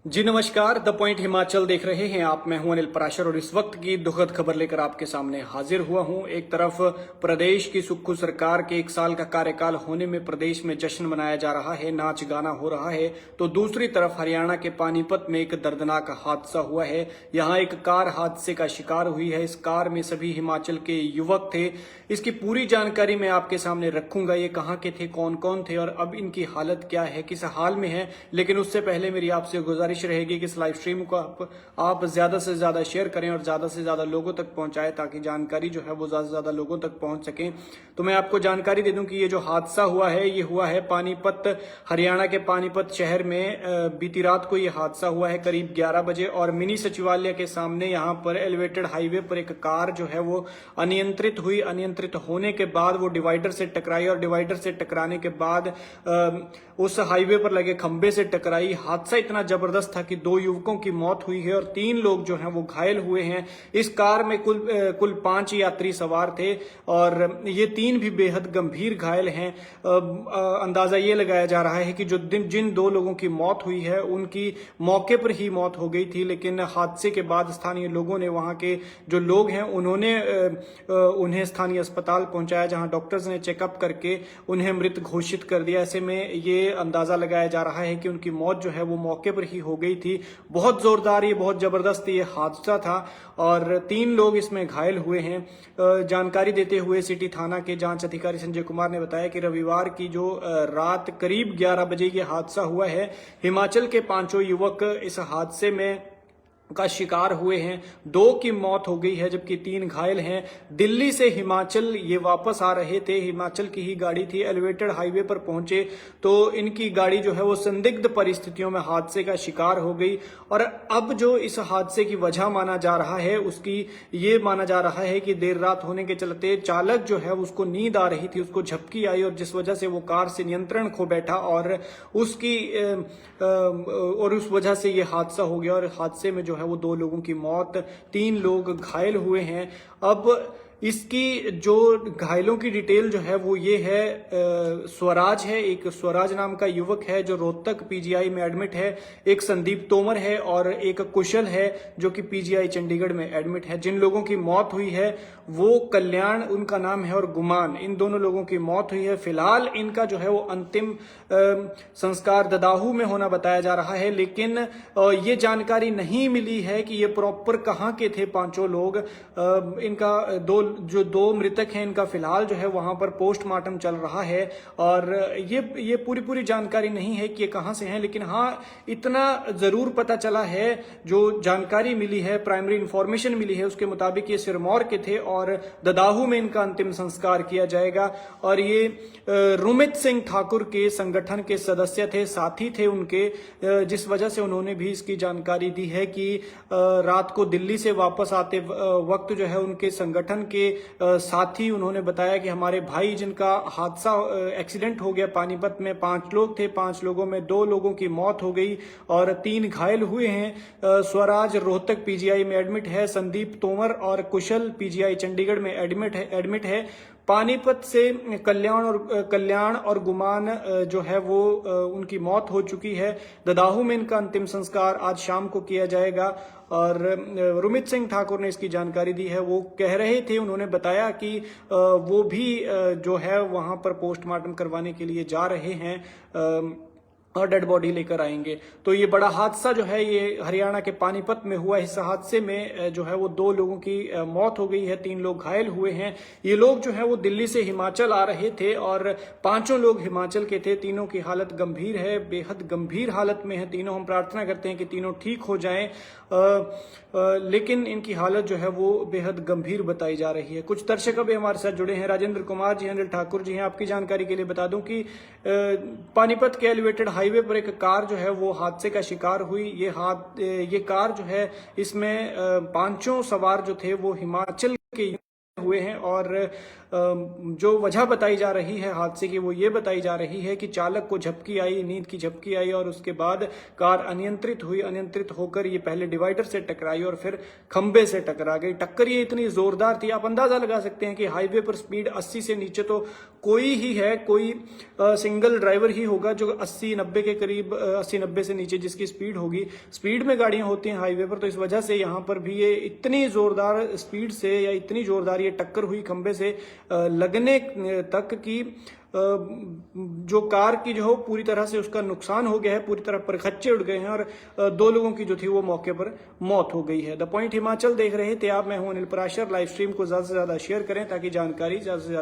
जी नमस्कार, the point Himachal देख रहे हैं आप। मैं हूं अनिल पराशर और इस वक्त की दुखद खबर लेकर आपके सामने हाजिर हुआ हूं। एक तरफ प्रदेश की सुक्खू सरकार के 1 साल का कार्यकाल होने में प्रदेश में जश्न मनाया जा रहा है, नाच गाना हो रहा है, तो दूसरी तरफ हरियाणा के पानीपत में एक दर्दनाक हादसा हुआ है। यहाँ एक कार हादसे का शिकार हुई है। इस कार में सभी हिमाचल के युवक थे। इसकी पूरी जानकारी मैं आपके सामने रखूंगा। ये कहाँ के थे, कौन कौन थे और अब इनकी हालत क्या है, किस हाल में है। लेकिन उससे पहले मेरी आपसे गुजारिश रहेगी कि इस लाइव स्ट्रीम को आप ज्यादा से ज्यादा शेयर करें और ज्यादा से ज्यादा लोगों तक पहुंचाएं, ताकि जानकारी जो है वो ज्यादा से ज्यादा लोगों तक पहुंच सके। तो मैं आपको जानकारी दे दूं कि ये जो हादसा हुआ है, ये हुआ है पानीपत, हरियाणा के पानीपत शहर में। बीती रात को ये हादसा हुआ है करीब 11 बजे और मिनी सचिवालय के सामने यहाँ पर एलिवेटेड हाईवे पर एक कार जो है वो अनियंत्रित हुई। अनियंत्रित होने के बाद वो डिवाइडर से टकराई और डिवाइडर से टकराने के बाद उस हाईवे पर लगे खंबे से टकराई। हादसा इतना जबरदस्त था कि 2 युवकों की मौत हुई है और 3 लोग जो हैं वो घायल हुए हैं। इस कार में कुल 5 यात्री सवार थे और ये 3 भी बेहद गंभीर घायल हैं। अंदाजा ये लगाया जा रहा है कि जिन 2 लोगों की मौत हुई है उनकी मौके पर ही मौत हो गई थी, लेकिन हादसे के बाद स्थानीय लोगों ने, वहां के जो लोग हैं उन्होंने उन्हें स्थानीय अस्पताल पहुंचाया, जहां डॉक्टर्स ने चेकअप करके उन्हें मृत घोषित कर दिया। ऐसे में ये अंदाजा लगाया जा रहा है कि उनकी मौत जो है वो मौके पर ही हो गई थी। बहुत जोरदार, ये बहुत जबरदस्त ये हादसा था और 3 लोग इसमें घायल हुए हैं। जानकारी देते हुए सिटी थाना के जांच अधिकारी संजय कुमार ने बताया कि रविवार की जो रात करीब 11 बजे ये हादसा हुआ है। हिमाचल के 5 युवक इस हादसे में का शिकार हुए हैं। 2 की मौत हो गई है जबकि 3 घायल हैं। दिल्ली से हिमाचल ये वापस आ रहे थे, हिमाचल की ही गाड़ी थी। एलिवेटेड हाईवे पर पहुंचे तो इनकी गाड़ी जो है वो संदिग्ध परिस्थितियों में हादसे का शिकार हो गई और अब जो इस हादसे की वजह माना जा रहा है, उसकी ये माना जा रहा है कि देर रात होने के चलते चालक जो है उसको नींद आ रही थी, उसको झपकी आई और जिस वजह से वो कार से नियंत्रण खो बैठा और उस वजह से ये हादसा हो गया और हादसे में जो है वो 2 लोगों की मौत, 3 लोग घायल हुए हैं। अब इसकी जो घायलों की डिटेल जो है वो ये है, स्वराज है, एक स्वराज नाम का युवक है जो रोहतक पीजीआई में एडमिट है, एक संदीप तोमर है और एक कुशल है जो कि पीजीआई चंडीगढ़ में एडमिट है। जिन लोगों की मौत हुई है वो कल्याण उनका नाम है और गुमान, इन दोनों लोगों की मौत हुई है। फिलहाल इनका जो है वो अंतिम संस्कार ददाहू में होना बताया जा रहा है, लेकिन ये जानकारी नहीं मिली है कि ये प्रॉपर कहाँ के थे 5 लोग। इनका 2 मृतक हैं, इनका फिलहाल जो है वहां पर पोस्टमार्टम चल रहा है और ये पूरी जानकारी नहीं है कि ये कहां से हैं। लेकिन हाँ, इतना जरूर पता चला है, जो जानकारी मिली है, प्राइमरी इंफॉर्मेशन मिली है, उसके मुताबिक ये सिरमौर के थे और ददाहू में इनका अंतिम संस्कार किया जाएगा। और ये रुमित सिंह ठाकुर के संगठन के सदस्य थे, साथी थे उनके, जिस वजह से उन्होंने भी इसकी जानकारी दी है कि रात को दिल्ली से वापस आते वक्त जो है उनके संगठन के साथी उन्होंने बताया कि हमारे भाई जिनका हादसा एक्सीडेंट हो गया पानीपत में, 5 लोग थे, 5 लोगों में 2 लोगों की मौत हो गई और 3 घायल हुए हैं। स्वराज रोहतक पीजीआई में एडमिट है, संदीप तोमर और कुशल पीजीआई चंडीगढ़ में एडमिट है। पानीपत से कल्याण और गुमान जो है वो उनकी मौत हो चुकी है। ददाहू में इनका अंतिम संस्कार आज शाम को किया जाएगा और रुमित सिंह ठाकुर ने इसकी जानकारी दी है। वो कह रहे थे, उन्होंने बताया कि वो भी जो है वहां पर पोस्टमार्टम करवाने के लिए जा रहे हैं और डेड बॉडी लेकर आएंगे। तो ये बड़ा हादसा जो है ये हरियाणा के पानीपत में हुआ। इस हादसे में जो है वो 2 लोगों की मौत हो गई है, 3 लोग घायल हुए हैं। ये लोग जो है वो दिल्ली से हिमाचल आ रहे थे और 5 लोग हिमाचल के थे। तीनों की हालत गंभीर है, बेहद गंभीर हालत में है तीनों। हम प्रार्थना करते हैं कि तीनों ठीक हो जाएं, लेकिन इनकी हालत जो है वो बेहद गंभीर बताई जा रही है। कुछ दर्शक अभी हमारे साथ जुड़े हैं, राजेंद्र कुमार जी, अनिल ठाकुर जी हैं। आपकी जानकारी के लिए बता दूं कि पानीपत के एलिवेटेड हाईवे पर एक कार जो है वो हादसे का शिकार हुई। ये कार जो है इसमें 5 सवार जो थे वो हिमाचल के हुए हैं। और जो वजह बताई जा रही है हादसे की वो ये बताई जा रही है कि चालक को झपकी आई, नींद की झपकी आई और उसके बाद कार अनियंत्रित हुई। अनियंत्रित होकर ये पहले डिवाइडर से टकराई और फिर खंबे से टकरा गई। टक्कर ये इतनी जोरदार थी, आप अंदाजा लगा सकते हैं कि हाईवे पर स्पीड 80 से नीचे तो कोई ही है, कोई सिंगल ड्राइवर ही होगा जो 80-90 के करीब, 80-90 से नीचे जिसकी स्पीड होगी। स्पीड में गाड़ियां होती हैं हाईवे पर, तो इस वजह से यहाँ पर भी ये इतनी जोरदार स्पीड से या इतनी जोरदार ये टक्कर हुई खंबे से लगने तक कि जो कार की जो पूरी तरह से उसका नुकसान हो गया है, पूरी तरह परखच्चे उड़ गए हैं और 2 लोगों की जो थी वो मौके पर मौत हो गई है। द पॉइंट हिमाचल देख रहे थे आप, मैं हूं अनिल पराशर। लाइव स्ट्रीम को ज्यादा से ज्यादा शेयर करें ताकि जानकारी ज्यादा से ज्यादा